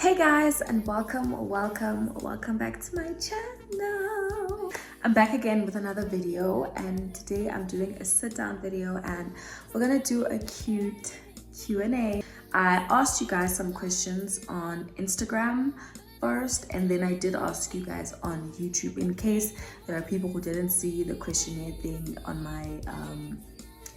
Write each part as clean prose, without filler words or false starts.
Hey guys, and welcome back to my channel. I'm back again with another video, and today I'm doing a sit down video and we're gonna do a cute Q&A. I asked you guys some questions on Instagram first, and then I did ask you guys on YouTube in case there are people who didn't see the questionnaire thing on my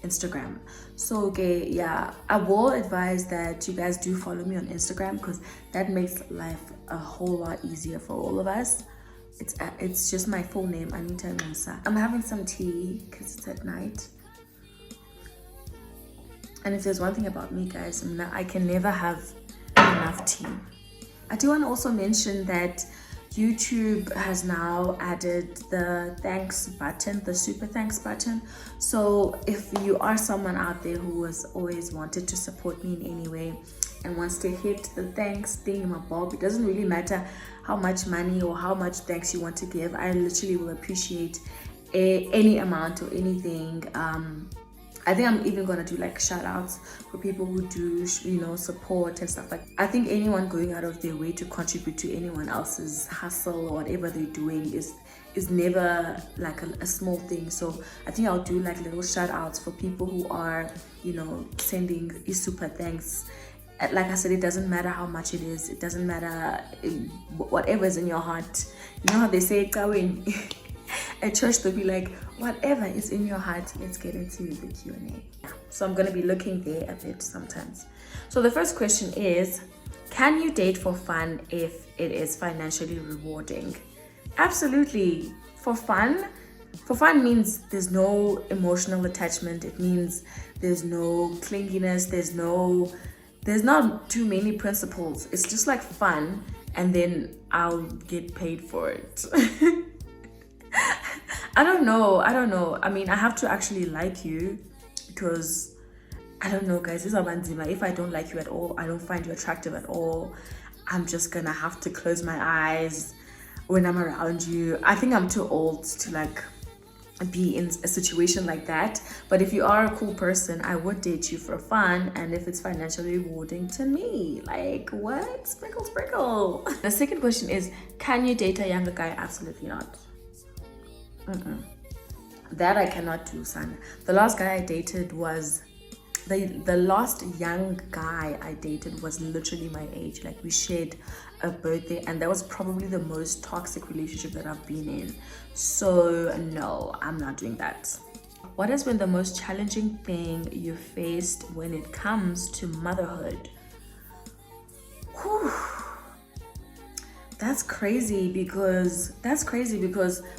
Instagram. So okay, yeah, I will advise that you guys do follow me on Instagram because that makes life a whole lot easier for all of us. It's just my full name, Anitta Musa. I'm having some tea because it's at night. And if there's one thing about me, guys, I can never have enough tea. I do want to also mention that YouTube has now added the thanks button, the super thanks button. So if you are someone out there who has always wanted to support me in any way and wants to hit the thanks thingamabob, it doesn't really matter how much money or how much thanks you want to give. I literally will appreciate any amount or anything. I think I'm even gonna do like shout outs for people who do, support and stuff like that. I think anyone going out of their way to contribute to anyone else's hustle or whatever they're doing is never like a small thing. So I think I'll do like little shout outs for people who are, sending a super thanks. Like I said, it doesn't matter how much it is. It doesn't matter whatever's in your heart. You know how they say, Kawin. At church they'll be like, whatever is in your heart. Let's get into the Q&A. So I'm going to be looking there a bit sometimes. So the first question is, can you date for fun if it is financially rewarding? Absolutely. For fun means there's no emotional attachment. It means there's no clinginess. There's not too many principles. It's just like fun, and then I'll get paid for it. I don't know. I mean, I have to actually like you, because I don't know, guys. If I don't like you at all, I don't find you attractive at all, I'm just gonna have to close my eyes when I'm around you. I think I'm too old to like be in a situation like that. But if you are a cool person, I would date you for fun, and if it's financially rewarding to me, like what? Sprinkle. The second question is, can you date a younger guy? Absolutely not. That I cannot do, son. The last guy I dated was the last young guy I dated was literally my age. Like, we shared a birthday, and that was probably the most toxic relationship that I've been in. So no, I'm not doing that. What has been the most challenging thing you faced when it comes to motherhood? Whew. That's crazy because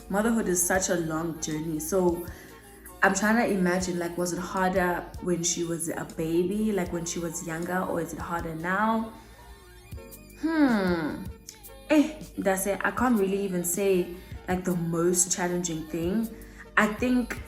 motherhood is such a long journey. So I'm trying to imagine, like, was it harder when she was a baby, like when she was younger, or is it harder now? That's it. I can't really even say like the most challenging thing. I think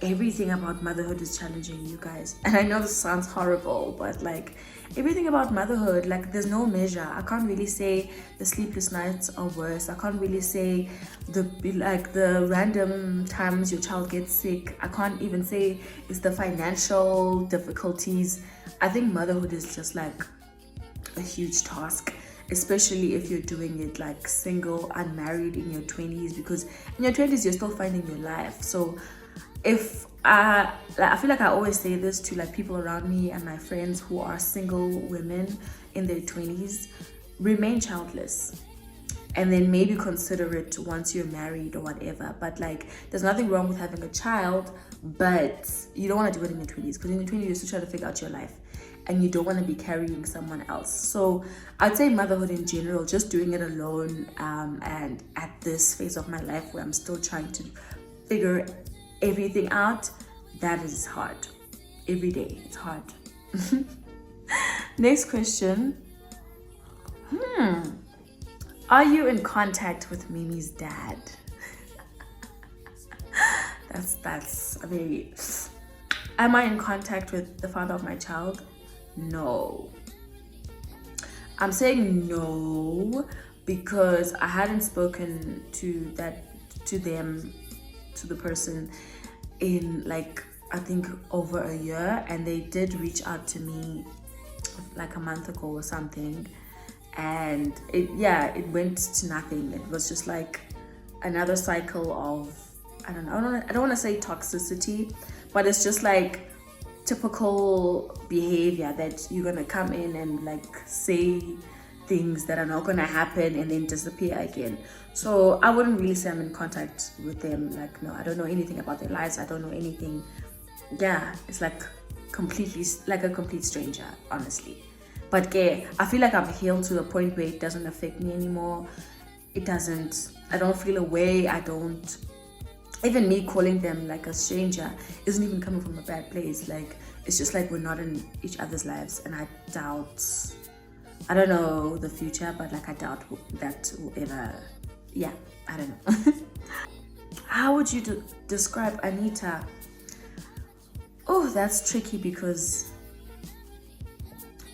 everything about motherhood is challenging, you guys. And I know this sounds horrible, but like everything about motherhood, like there's no measure. I can't really say the sleepless nights are worse. I can't really say the random times your child gets sick. I can't even say it's the financial difficulties. I think motherhood is just like a huge task, especially if you're doing it like single, unmarried, in your 20s, because in your 20s you're still finding your life. So if I feel like I always say this to like people around me and my friends who are single women in their 20s, remain childless, and then maybe consider it once you're married or whatever. But like, there's nothing wrong with having a child, but you don't want to do it in your 20s, because in your 20s you're still trying to figure out your life, and you don't want to be carrying someone else. So I'd say motherhood in general, just doing it alone, and at this phase of my life where I'm still trying to figure everything out, that is hard. Every day it's hard. Next question. Are you in contact with Mimi's dad? That's a very... Am I in contact with the father of my child? No. I'm saying no because I hadn't spoken to the person in like, I think over a year, and they did reach out to me like a month ago or something, and it went to nothing. It was just like another cycle of, I don't know, I don't want to say toxicity, but it's just like typical behavior that you're gonna come in and like say things that are not gonna happen and then disappear again. So I wouldn't really say I'm in contact with them. Like, no, I don't know anything about their lives. I don't know anything. Yeah, it's like completely like a complete stranger, honestly. But yeah, I feel like I've healed to a point where it doesn't affect me anymore. It doesn't, I don't feel away. I don't, even me calling them like a stranger isn't even coming from a bad place. Like, it's just like we're not in each other's lives, and I doubt, I don't know the future, but like I doubt that will ever, yeah, I don't know. How would you describe Anitta? Oh, that's tricky because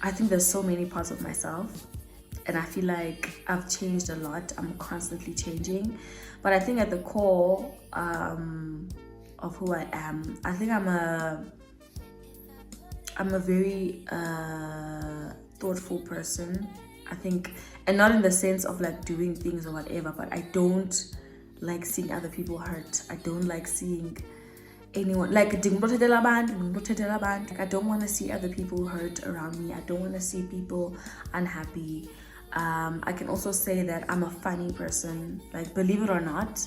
I think there's so many parts of myself, and I feel like I've changed a lot. I'm constantly changing, but I think at the core of who I am, I think I'm a very thoughtful person. I think, and not in the sense of like doing things or whatever, but I don't like seeing other people hurt. I don't like seeing anyone like, I don't want to see other people hurt around me. I don't want to see people unhappy. I can also say that I'm a funny person. Like, believe it or not,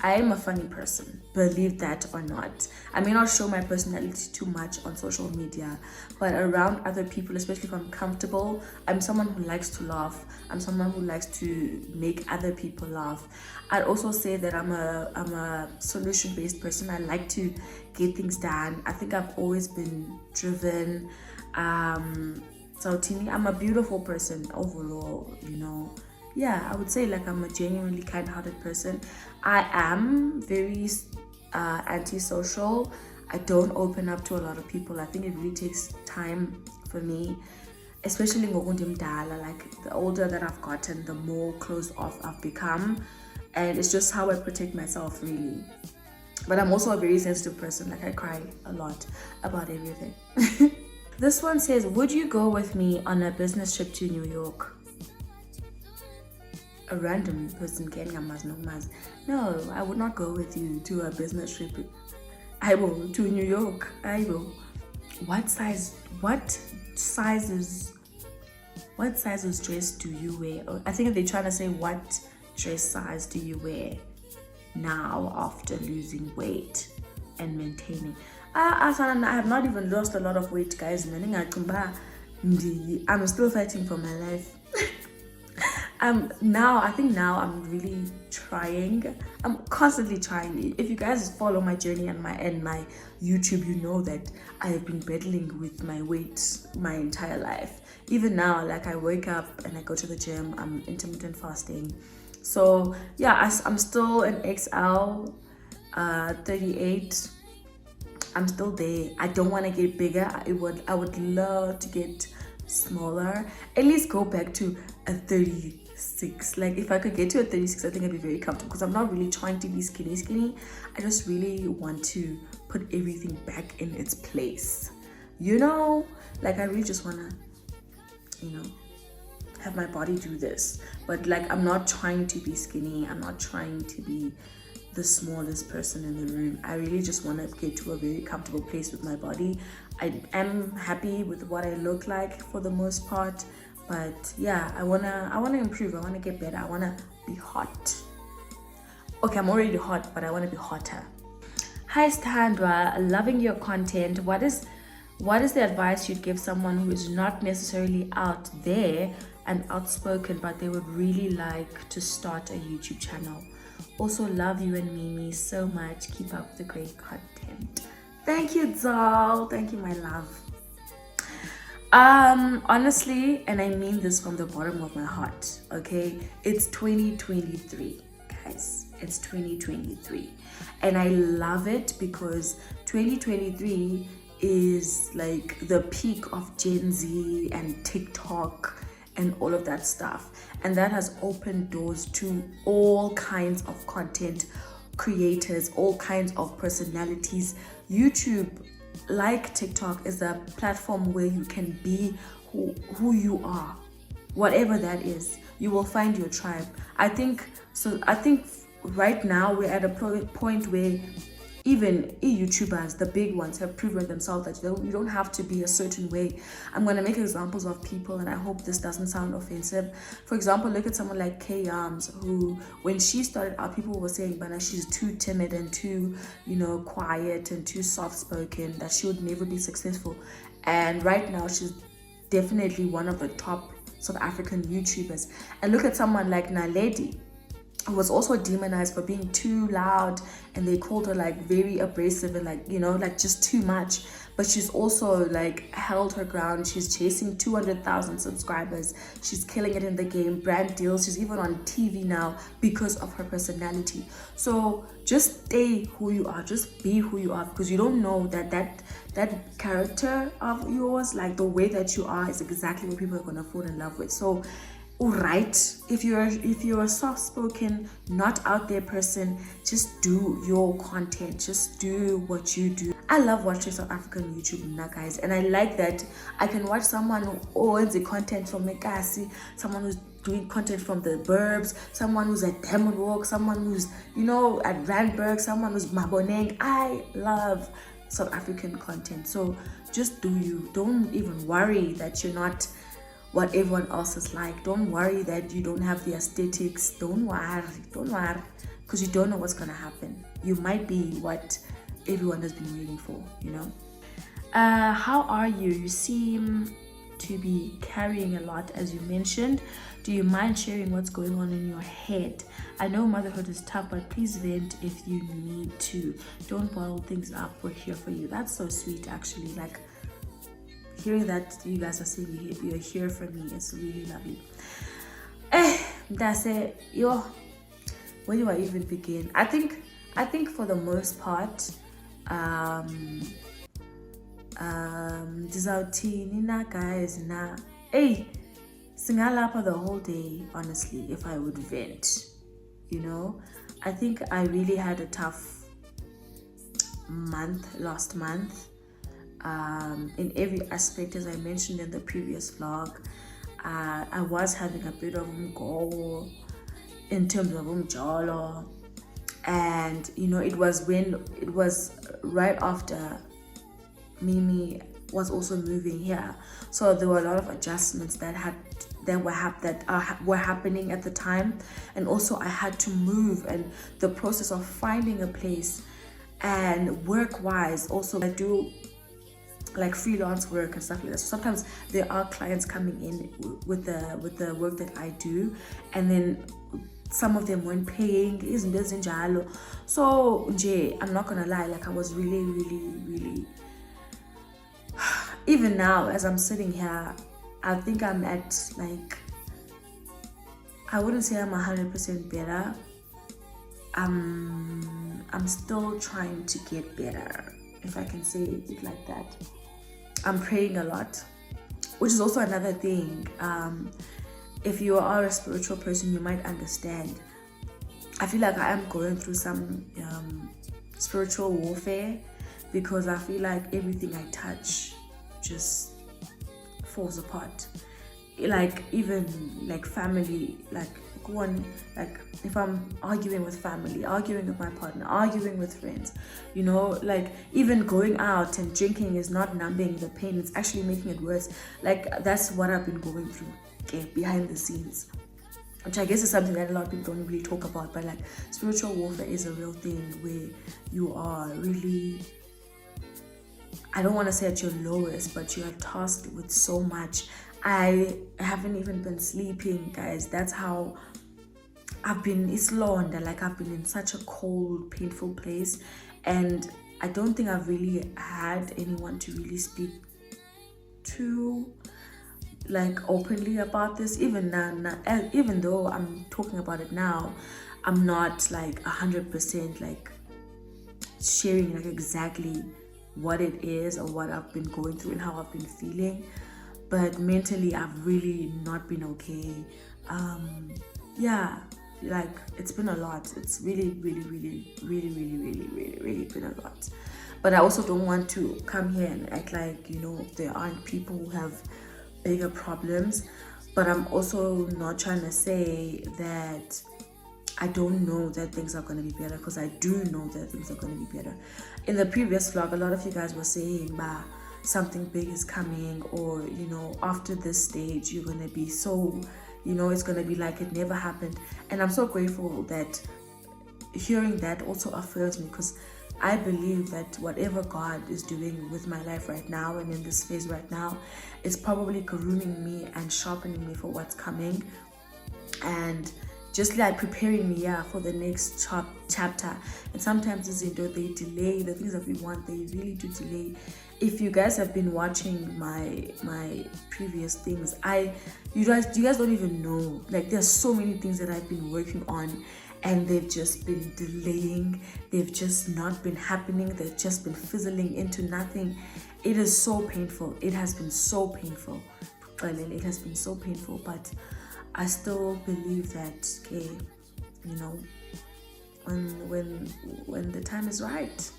I am a funny person, believe that or not. I may not show my personality too much on social media, but around other people, especially if I'm comfortable, I'm someone who likes to laugh. I'm someone who likes to make other people laugh. I'd also say that I'm a solution-based person. I like to get things done. I think I've always been driven. So Tini, I'm a beautiful person overall, you know. Yeah, I would say like I'm a genuinely kind-hearted person. I am very antisocial. I don't open up to a lot of people. I think it really takes time for me, especially ngokundimdala. Like, the older that I've gotten, the more closed off I've become, and it's just how I protect myself, really. But I'm also a very sensitive person. Like, I cry a lot about everything. This one says, would you go with me on a business trip to New York? A random person getting a Mas. No, I would not go with you to a business trip. I will to New York. I will. What sizes dress do you wear? I think they're trying to say, what dress size do you wear now after losing weight and maintaining? I have not even lost a lot of weight, guys. I'm still fighting for my life. I think now I'm really trying. I'm constantly trying. If you guys follow my journey and my YouTube, you know that I have been battling with my weight my entire life. Even now, like, I wake up and I go to the gym. I'm intermittent fasting. So yeah, I'm still an XL 38. I'm still there. I don't want to get bigger. I would love to get smaller. At least go back to a 36. Like, if I could get to a 36, I think I'd be very comfortable, because I'm not really trying to be skinny. I just really want to put everything back in its place, you know. Like, I really just want to, you know, have my body do this. But like, I'm not trying to be skinny. I'm not trying to be the smallest person in the room. I really just want to get to a very comfortable place with my body. I am happy with what I look like for the most part, but yeah, I wanna improve. I wanna get better. I wanna be hot. Okay, I'm already hot, but I wanna be hotter. Hi Sthandwa, loving your content. What is the advice you'd give someone who is not necessarily out there and outspoken, but they would really like to start a YouTube channel? Also, love you and Mimi so much. Keep up the great content. Thank you, doll. Thank you, my love. Honestly, and I mean this from the bottom of my heart, okay? It's 2023, guys. It's 2023. And I love it because 2023 is like the peak of Gen Z and TikTok and all of that stuff. And that has opened doors to all kinds of content creators, all kinds of personalities. YouTube, like TikTok, is a platform where you can be who you are. whatever that is, you will find your tribe. I think so. I think right now we're at a point where even YouTubers, the big ones, have proven themselves that you don't have to be a certain way. I'm going to make examples of people, and I hope this doesn't sound offensive. For example, look at someone like Kay Arms, who, when she started out, people were saying, but she's too timid and too, quiet and too soft-spoken, that she would never be successful. And right now, she's definitely one of the top South African YouTubers. And look at someone like Naledi, who was also demonized for being too loud, and they called her like very abrasive and like just too much. But she's also like held her ground. She's chasing 200,000 subscribers. She's killing it in the game, brand deals. She's even on TV now because of her personality. So just stay who you are, just be who you are, because you don't know that character of yours, like the way that you are, is exactly what people are gonna fall in love with. So alright, if you're a soft-spoken, not out there person, just do your content, just do what you do. I love watching South African YouTube now, guys, and I like that I can watch someone who owns the content from Mekasi, someone who's doing content from the burbs, someone who's at Diamond Walk, someone who's at Randburg, someone who's Maboneng. I love South African content. So just do you. Don't even worry that you're not what everyone else is like. Don't worry that you don't have the aesthetics. Don't worry, because you don't know what's gonna happen. You might be what everyone has been waiting for, How are you? You seem to be carrying a lot, as you mentioned. Do you mind sharing what's going on in your head? I know motherhood is tough, but please vent if you need to. Don't bottle things up. We're here for you. That's so sweet, actually. Like, hearing that you guys are saying you're here for me, it's really lovely. That's it. Where do I even begin? I think for the most part, Nina guys, hey, singalapa the whole day, honestly, if I would vent, I think I really had a tough month last month. In every aspect, as I mentioned in the previous vlog, I was having a bit of goal in terms of umjolo, and it was right after Mimi was also moving here, so there were a lot of adjustments that were happening at the time, and also I had to move, and the process of finding a place, and work-wise also I do like freelance work and stuff like that. So sometimes there are clients coming in with the work that I do, and then some of them weren't paying. So I'm not gonna lie, like I was really even now as I'm sitting here, I think I'm at like, I wouldn't say I'm 100% better. I'm still trying to get better, if I can say it like that. I'm praying a lot, which is also another thing. If you are a spiritual person, you might understand. I feel like I am going through some spiritual warfare, because I feel like everything I touch just falls apart. Like even like family, like go on, like if I'm arguing with family, arguing with my partner, arguing with friends, like even going out and drinking is not numbing the pain, it's actually making it worse. Like that's what I've been going through, okay, behind the scenes, which I guess is something that a lot of people don't really talk about. But like spiritual warfare is a real thing, where you are really, I don't want to say at your lowest, but you are tasked with so much. I haven't even been sleeping, guys. That's how I've been. It's longer, like I've been in such a cold, painful place, and I don't think I've really had anyone to really speak to, like openly about this. Even now, even though I'm talking about it now, I'm not like 100% like sharing like exactly what it is or what I've been going through and how I've been feeling. But mentally, I've really not been okay. Yeah, like it's been a lot. It's really been a lot. But I also don't want to come here and act like there aren't people who have bigger problems. But I'm also not trying to say that I don't know that things are going to be better, because I do know that things are going to be better. In the previous vlog, a lot of you guys were saying, bah, something big is coming, or, you know, after this stage, you're going to be so, you know, it's going to be like it never happened. And I'm so grateful that hearing that also affirms me, because I believe that whatever God is doing with my life right now and in this phase right now, it's probably grooming me and sharpening me for what's coming, and just like preparing me, yeah, for the next chapter. And sometimes they delay the things that we want. They really do delay. If you guys have been watching my previous things, you guys don't even know. Like, there's so many things that I've been working on, and they've just been delaying. They've just not been happening. They've just been fizzling into nothing. It is so painful. It has been so painful. It has been so painful, but I still believe that, okay, you know, when the time is right,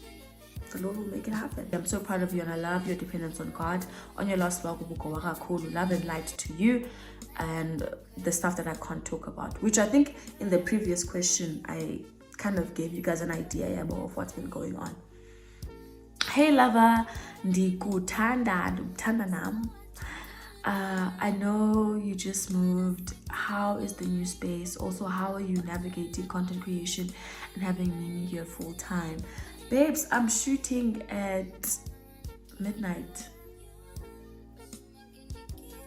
the Lord will make it happen. I'm so proud of you, and I love your dependence on God. On your last vlog, love and light to you, and the stuff that I can't talk about, which I think in the previous question I kind of gave you guys an idea of what's been going on. Hey lover, ndikuthanda nam. I know you just moved. How is the new space? Also, how are you navigating content creation and having Mimi here full time? Babes, I'm shooting at midnight.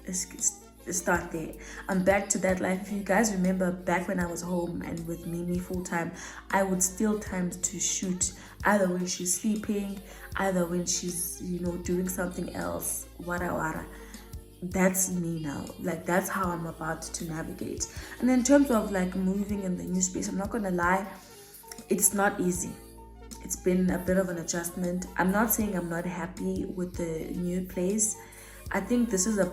Let's start there. I'm back to that life. If you guys remember back when I was home and with Mimi full time, I would steal time to shoot, either when she's sleeping, either when she's, you know, doing something else. Wara. That's me now. Like, that's how I'm about to navigate. And in terms of like moving in the new space, I'm not gonna lie, it's not easy. It's been a bit of an adjustment. I'm not saying I'm not happy with the new place. I think this is a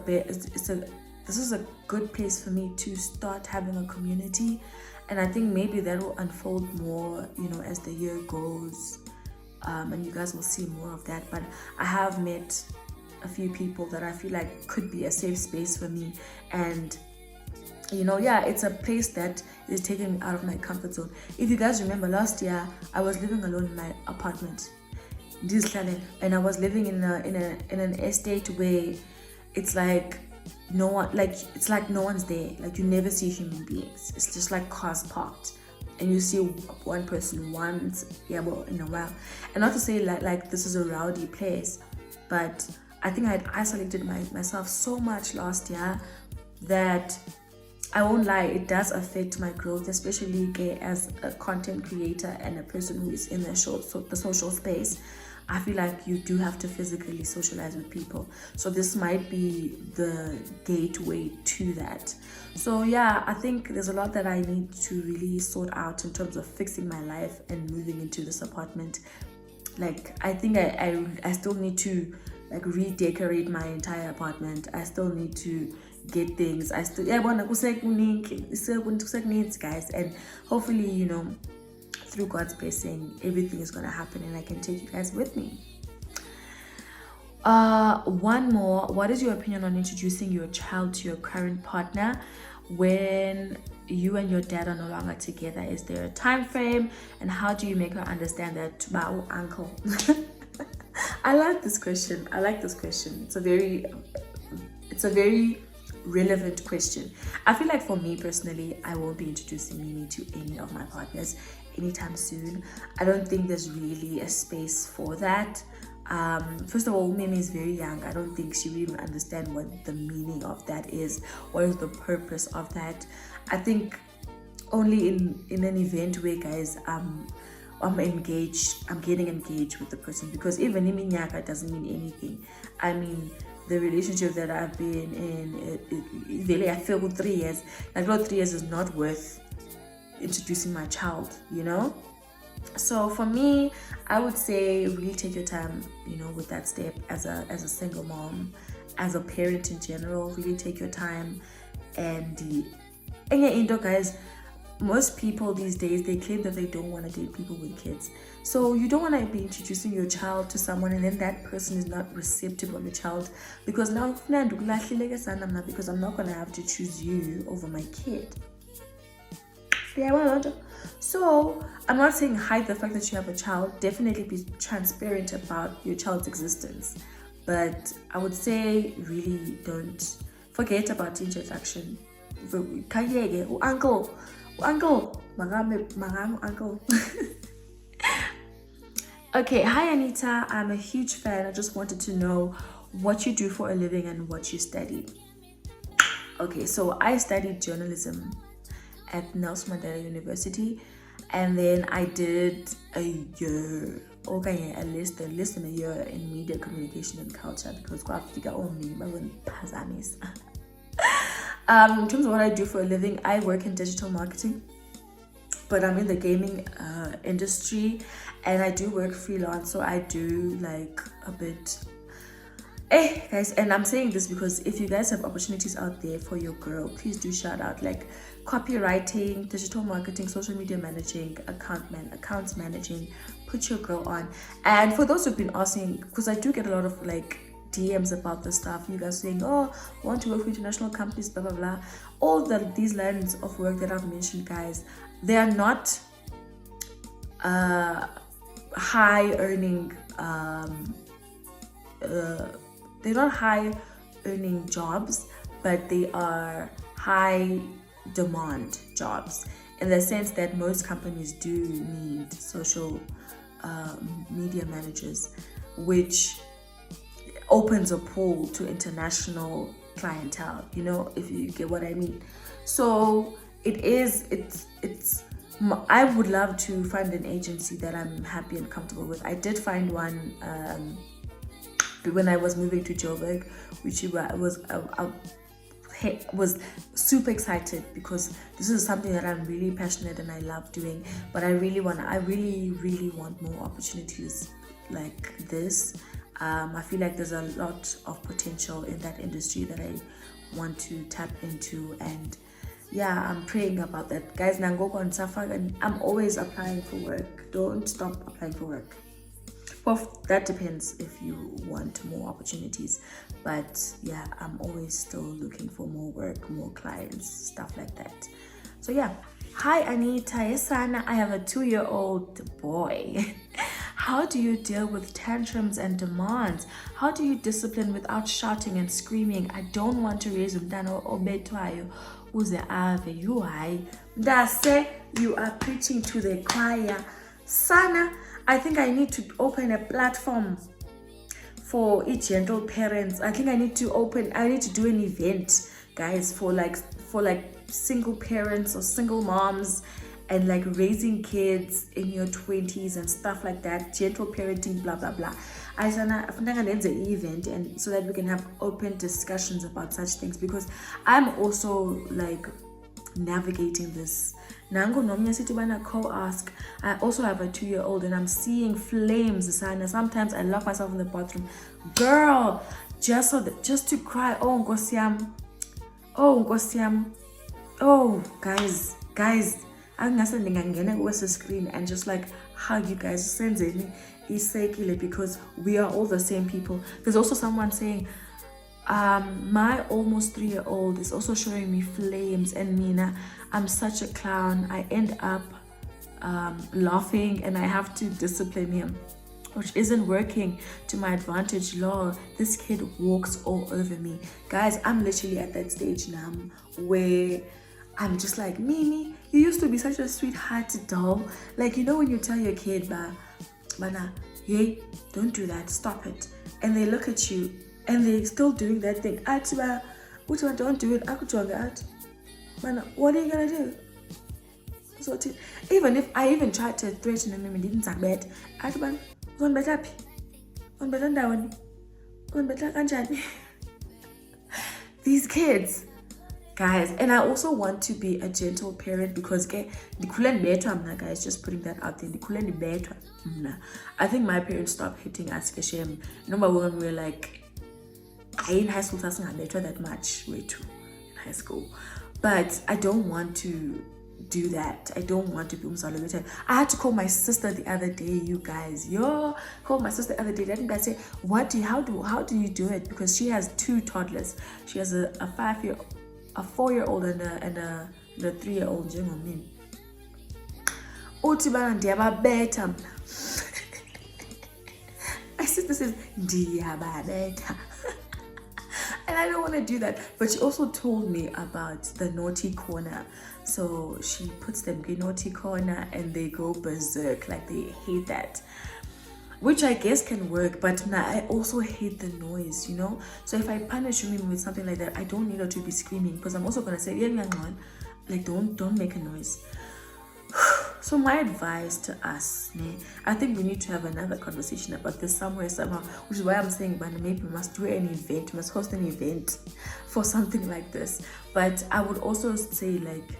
good place for me to start having a community, and I think maybe that will unfold more, you know, as the year goes, and you guys will see more of that. But I have met a few people that I feel like could be a safe space for me, and you know, yeah, it's a place that is taking me out of my comfort zone. If you guys remember, last year I was living alone in my apartment, and I was living in an estate where it's like no one, like it's like no one's there. Like, you never see human beings. It's just like cars parked, and you see one person once, in a while. And not to say like this is a rowdy place, but I think I had isolated myself so much last year that I won't lie, it does affect my growth, especially as a content creator and a person who is in the social space. I feel like you do have to physically socialize with people. So this might be the gateway to that. So yeah, I think there's a lot that I need to really sort out in terms of fixing my life and moving into this apartment. Like, I think I still need to like redecorate my entire apartment. I still need to get things. I still needs, guys, and hopefully, you know, through God's blessing, everything is gonna happen and I can take you guys with me. One more. What is your opinion on introducing your child to your current partner when you and your dad are no longer together? Is there a time frame, and how do you make her understand that uncle? I like this question. It's a very relevant question. I feel like for me personally, I won't be introducing Mimi to any of my partners anytime soon. I don't think there's really a space for that. First of all, Mimi is very young. I don't think she will even understand what the meaning of that is. What is the purpose of that? I think only in an event where, guys, I'm engaged, I'm getting engaged with the person, because even iminyaka doesn't mean anything. I mean, the relationship that I've been in, really, I feel with 3 years, like, 3 years is not worth introducing my child, you know? So for me, I would say really take your time, you know, with that step as a single mom, as a parent in general. Really take your time, and yeah, guys, most people these days, they claim that they don't want to date people with kids. So you don't want to be introducing your child to someone and then that person is not receptive of your child, because now because I'm not going to have to choose you over my kid. So I'm not saying hide the fact that you have a child. Definitely be transparent about your child's existence, but I would say really don't forget about introduction. Uncle, uncle. Okay, hi Anitta, I'm a huge fan. I just wanted to know what you do for a living and what you study. Okay, so I studied journalism at Nelson Mandela University, and then I did a year, okay, at least less than a year in media communication and culture, because in terms of what I do for a living, I work in digital marketing, but I'm in the gaming industry, and I do work freelance, so I do like a bit. Hey guys, and I'm saying this because if you guys have opportunities out there for your girl, please do shout out, like copywriting, digital marketing, social media managing, accounts managing. Put your girl on. And for those who've been asking, because I do get a lot of like DMs about this stuff, you guys saying, oh, I want to work for international companies, blah blah blah. All these lines of work that I've mentioned, guys, they are not high earning they're not high earning jobs, but they are high demand jobs, in the sense that most companies do need social media managers, which opens a pool to international clientele, you know, if you get what I mean. So I would love to find an agency that I'm happy and comfortable with. I did find one when I was moving to Joburg, which was super excited, because this is something that I'm really passionate and I love doing, but I really want more opportunities like this. I feel like there's a lot of potential in that industry that I want to tap into, and yeah, I'm praying about that, guys. Nangoko and Safag, and I'm always applying for work. Don't stop applying for work. Well, that depends if you want more opportunities, but yeah, I'm always still looking for more work, more clients, stuff like that. So yeah, hi Anitta, yes Sana, I have a 2-year-old boy. How do you deal with tantrums and demands? How do you discipline without shouting and screaming? I don't want to raise umntana obethwayo uze ave. You are preaching to the choir. Sana, I think I need to open a platform for each gentle parents. I think I need to do an event, guys, for like single parents or single moms, and like raising kids in your 20s and stuff like that, gentle parenting, blah blah blah. I think an event, and so that we can have open discussions about such things, because I'm also like navigating this. Nango nomnya sithi bana co-ask. I also have a 2-year-old, and I'm seeing flames. Sometimes I lock myself in the bathroom, girl, just to cry. Oh ngosiam, oh guys, angase ndingangena kwesi screen and just like hug you guys, senzeni isekile, because we are all the same people. There's also someone saying my almost 3-year-old is also showing me flames, and Mina, I'm such a clown. I end up laughing, and I have to discipline him, which isn't working to my advantage. Lord, this kid walks all over me. Guys, I'm literally at that stage now where I'm just like, Mimi, you used to be such a sweetheart doll. Like, you know when you tell your kid, Bana, hey, don't do that, stop it. And they look at you and they're still doing that thing. Don't do it. Mana, what are you gonna do? So even if I even tried to threaten him and didn't say bad, these kids, guys. And I also want to be a gentle parent, because the kulen better, guys, just putting that out there. The kulen better. I think my parents stopped hitting us for shame. Number one, we're like, I in high school doesn't better that much. Way too in high school. But I don't want to do that. I don't want to be umzalogete. I had to call my sister the other day, you guys. Called my sister the other day. Didn't I say, how do you do it? Because she has 2 toddlers. She has a 4-year-old and a 3-year-old. Njengomini. Uthi bana ndiyababetha mna. My sister says ndiyababetha. And I don't want to do that. But she also told me about the naughty corner. So she puts them in naughty corner and they go berserk. Like they hate that. Which I guess can work. But now I also hate the noise, you know. So if I punish Mimi with something like that, I don't need her to be screaming. Because I'm also going to say, like don't make a noise. So my advice to us, I think we need to have another conversation about this somewhere, somehow, which is why I'm saying, but maybe we must do an event, we must host an event for something like this. But I would also say, like,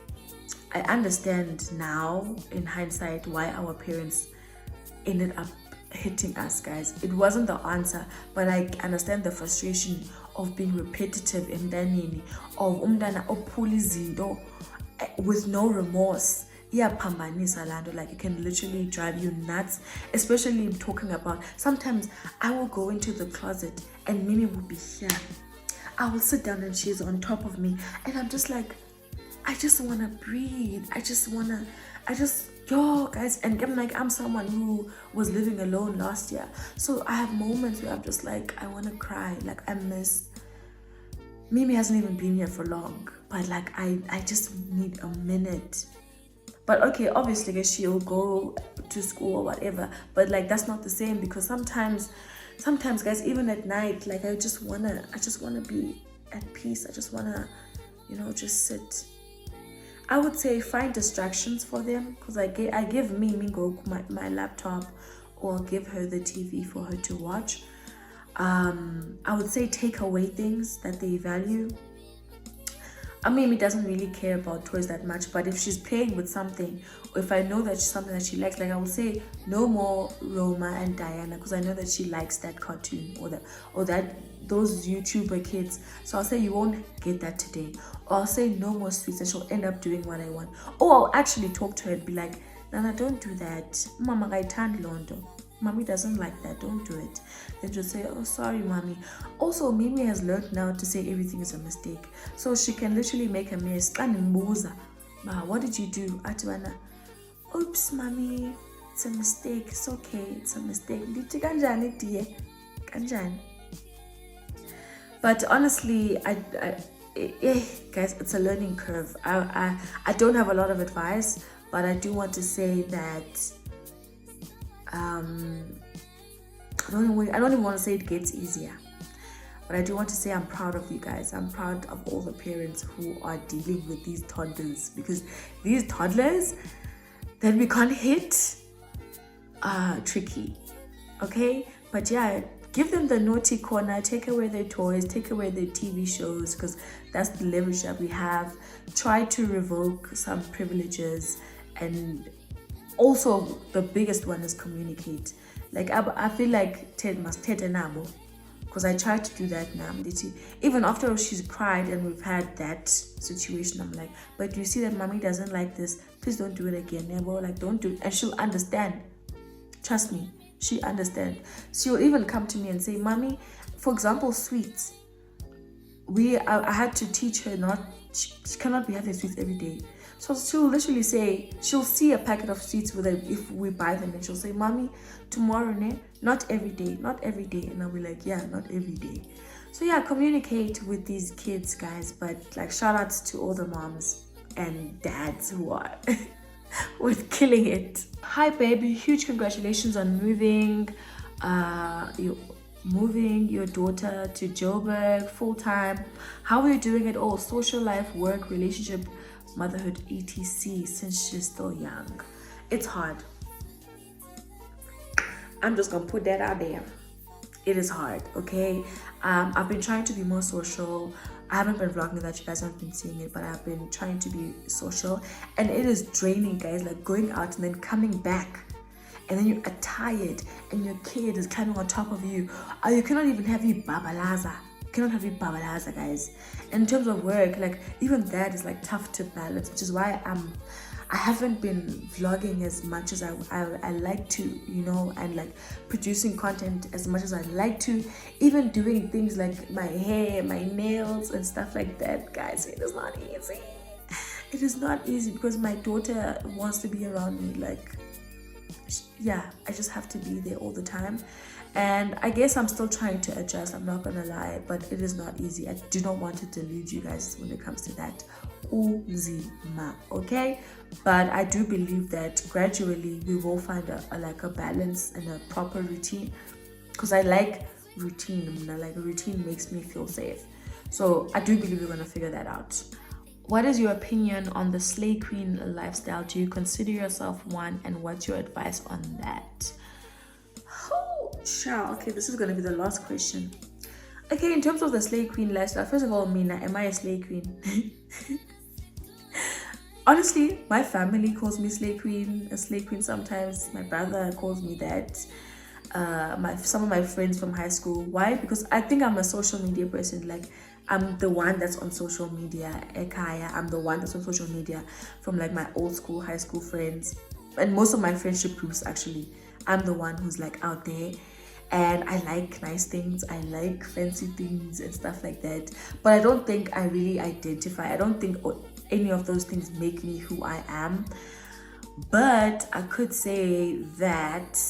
I understand now, in hindsight, why our parents ended up hitting us, guys. It wasn't the answer, but I understand the frustration of being repetitive in danini, of umdana opulizido with no remorse. Like it can literally drive you nuts, especially talking about, sometimes I will go into the closet and Mimi will be here. I will sit down and she's on top of me and I'm just like, I just want to breathe. Yo guys, and I'm like, I'm someone who was living alone last year, so I have moments where I'm just like, I want to cry. Like I miss Mimi. Hasn't even been here for long, but like I just need a minute. But okay, obviously guys, she'll go to school or whatever, but like that's not the same, because sometimes guys, even at night, like I just wanna be at peace. I just wanna, just sit. I would say find distractions for them, because I give Mimi my laptop, or give her the TV for her to watch. I would say take away things that they value. Mimi doesn't really care about toys that much, but if she's playing with something, or if I know that it's something that she likes, like I will say no more Roma and Diana, because I know that she likes that cartoon or those YouTuber kids. So I'll say you won't get that today. Or I'll say no more sweets, and she'll end up doing what I want. Or I'll actually talk to her and be like, Nana, don't do that. Mama gaithandi londo. Mommy doesn't like that, don't do it. Then she'll say, oh, sorry, mommy. Also, Mimi has learned now to say everything is a mistake. So she can literally make a mess. What did you do? Atwana, oops, mommy, it's a mistake. It's okay, it's a mistake. But honestly, guys, it's a learning curve. I don't have a lot of advice, but I do want to say that I don't even want to say it gets easier, but I do want to say I'm proud of you guys. I'm proud of all the parents who are dealing with these toddlers, because these toddlers that we can't hit are tricky. Okay, but yeah, give them the naughty corner, take away their toys, take away their TV shows, because that's the leverage that we have. Try to revoke some privileges, and also the biggest one is communicate. Like I feel like Ted must Ted and Nabo, because I tried to do that now. Even after she's cried and we've had that situation, I'm like, but you see that mommy doesn't like this, please don't do it again, Nabo. Like don't do it. And she'll understand. Trust me, she understands. She'll even come to me and say, mommy, for example, sweets. I had to teach her she cannot be having sweets every day. So she'll literally say, she'll see a packet of sweets with her if we buy them, and she'll say, mommy, tomorrow, not every day. And I'll be like, yeah, not every day. So yeah, communicate with these kids, guys. But like, shout outs to all the moms and dads who are with killing it. Hi baby, huge congratulations on moving your daughter to Joburg full-time. How are you doing it all? Social life, work, relationship, motherhood, etc. since she's still young. It's hard. I'm just gonna put that out there. It is hard, okay? I've been trying to be more social. I haven't been vlogging that, you guys haven't been seeing it, but I've been trying to be social, and it is draining, guys. Like going out and then coming back, and then you're tired, and your kid is climbing on top of you. You cannot even have your babalaza. cannot have ibabalaza, guys. And in terms of work, like even that is like tough to balance, which is why I haven't been vlogging as much as I like to, you know, and like producing content as much as I like to, even doing things like my hair, my nails and stuff like that, guys. It is not easy. It is not easy because my daughter wants to be around me. Like, yeah, I just have to be there all the time. And I guess I'm still trying to adjust, I'm not gonna lie, but it is not easy. I do not want to delude you guys when it comes to that. Uzima, okay? But I do believe that gradually we will find a balance and a proper routine, because I like routine. Like a routine makes me feel safe. So I do believe we're gonna figure that out. What is your opinion on the slay queen lifestyle? Do you consider yourself one, and what's your advice on that? Oh, sure. Okay, this is gonna be the last question. Okay, in terms of the slay queen lifestyle, first of all, Mina, am I a slay queen? Honestly, my family calls me slay queen, a slay queen sometimes. My brother calls me that. Some of my friends from high school. Why? Because I think I'm a social media person. Like, I'm the one that's on social media. Ekaya, I'm the one that's on social media from like my old school, high school friends. And most of my friendship groups, actually, I'm the one who's like out there. And I like nice things, I like fancy things and stuff like that. But I don't think I really identify. I don't think any of those things make me who I am. But I could say that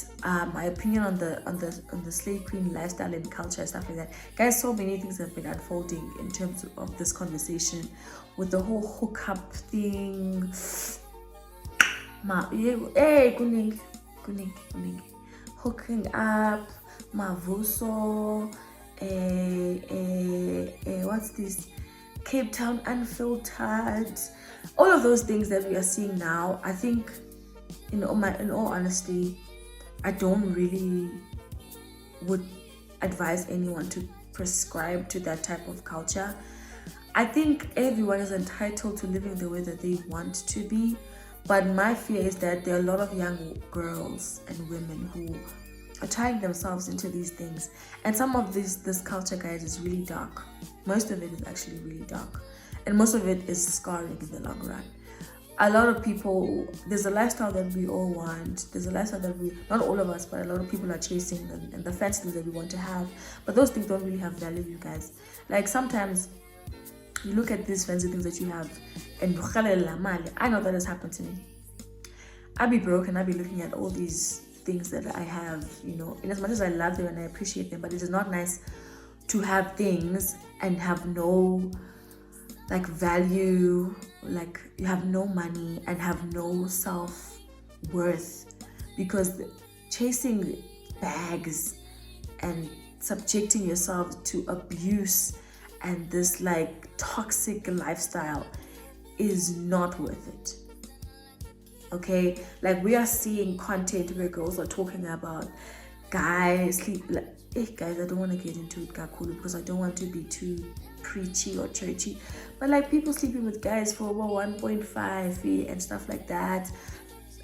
my opinion on the slay queen lifestyle and culture and stuff like that, guys, so many things have been unfolding in terms of this conversation, with the whole hookup thing. Hey, kuning, hooking up, mavuso, what's this? Cape Town Unfiltered, all of those things that we are seeing now. I think, in all honesty, I don't really would advise anyone to prescribe to that type of culture. I think everyone is entitled to living the way that they want to be, but my fear is that there are a lot of young girls and women who are tying themselves into these things, and some of this culture, guys, is really dark. Most of it is actually really dark, and most of it is scarring in the long run. A lot of people, there's a lifestyle that we all want. There's a lifestyle that not all of us, but a lot of people are chasing, and the fancy things that we want to have. But those things don't really have value, you guys. Like, sometimes you look at these fancy things that you have, and I know that has happened to me. I'll be broke and I'll be looking at all these things that I have, you know, in as much as I love them and I appreciate them, but it is not nice to have things and have no like value, like you have no money and have no self-worth, because chasing bags and subjecting yourself to abuse and this like toxic lifestyle is not worth it. Okay, like we are seeing content where girls are talking about guys sleep like, guys, I don't want to get into it kakulu because I don't want to be too preachy or churchy, but like people sleeping with guys for over 1.5 and stuff like that,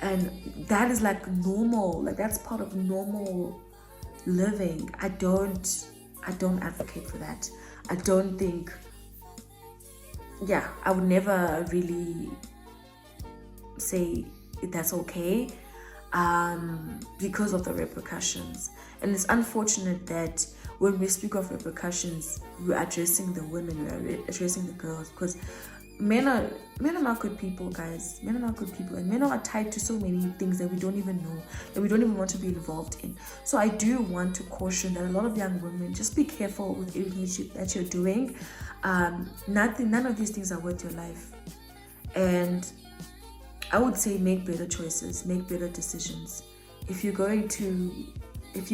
and that is like normal, like that's part of normal living. I don't advocate for that. I don't think, I would never really say that's okay, because of the repercussions. And it's unfortunate that when we speak of repercussions, we're addressing the women, we're addressing the girls, because men are not good people, guys. Men are not good people, and men are tied to so many things that we don't even know, that we don't even want to be involved in. So I do want to caution that a lot of young women, just be careful with everything that you're doing. None of these things are worth your life, and I would say make better choices, make better decisions. If you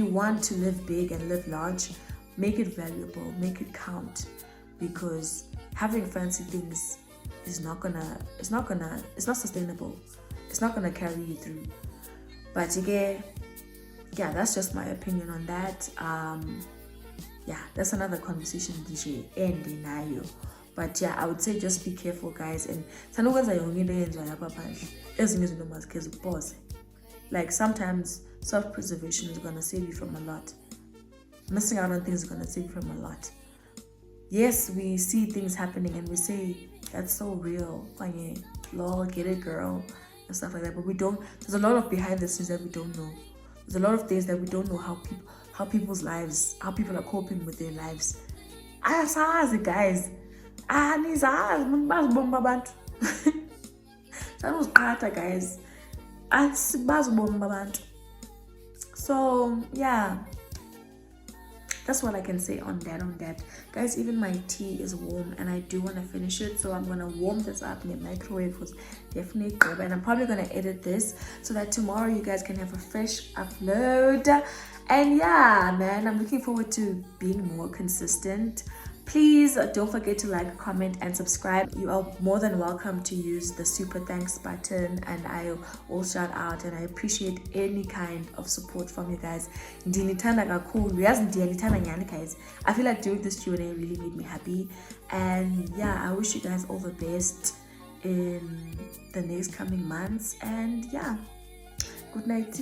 want to live big and live large, make it valuable, make it count, because having fancy things is not sustainable. It's not gonna carry you through. But again, that's just my opinion on that. That's another conversation, DJ and denial. But I would say just be careful, guys. And like sometimes self-preservation is gonna save you from a lot. Missing out on things is gonna save you from a lot. yes, we see things happening and we say that's so real. Kanye, lol, get it, girl, and stuff like that. But we don't. There's a lot of behind the scenes that we don't know. There's a lot of things that we don't know how people's lives, how people are coping with their lives. Ayasazi, guys. Anizazi, bazibomba abantu. Sanuzqatha, guys. Bazibomba abantu. So yeah, that's what I can say on that. Guys, even my tea is warm and I do want to finish it, so I'm gonna warm this up in the microwave because definitely good. And I'm probably gonna edit this so that tomorrow you guys can have a fresh upload. And yeah, man, I'm looking forward to being more consistent. Please don't forget to like, comment, and subscribe. You are more than welcome to use the super thanks button, and I will shout out, and I appreciate any kind of support from you guys. Ndinithanda kakhulu. Yazi ndiyalithanda nyhani, guys. I feel like doing this Q&A really made me happy. And yeah, I wish you guys all the best in the next coming months. And yeah, good night.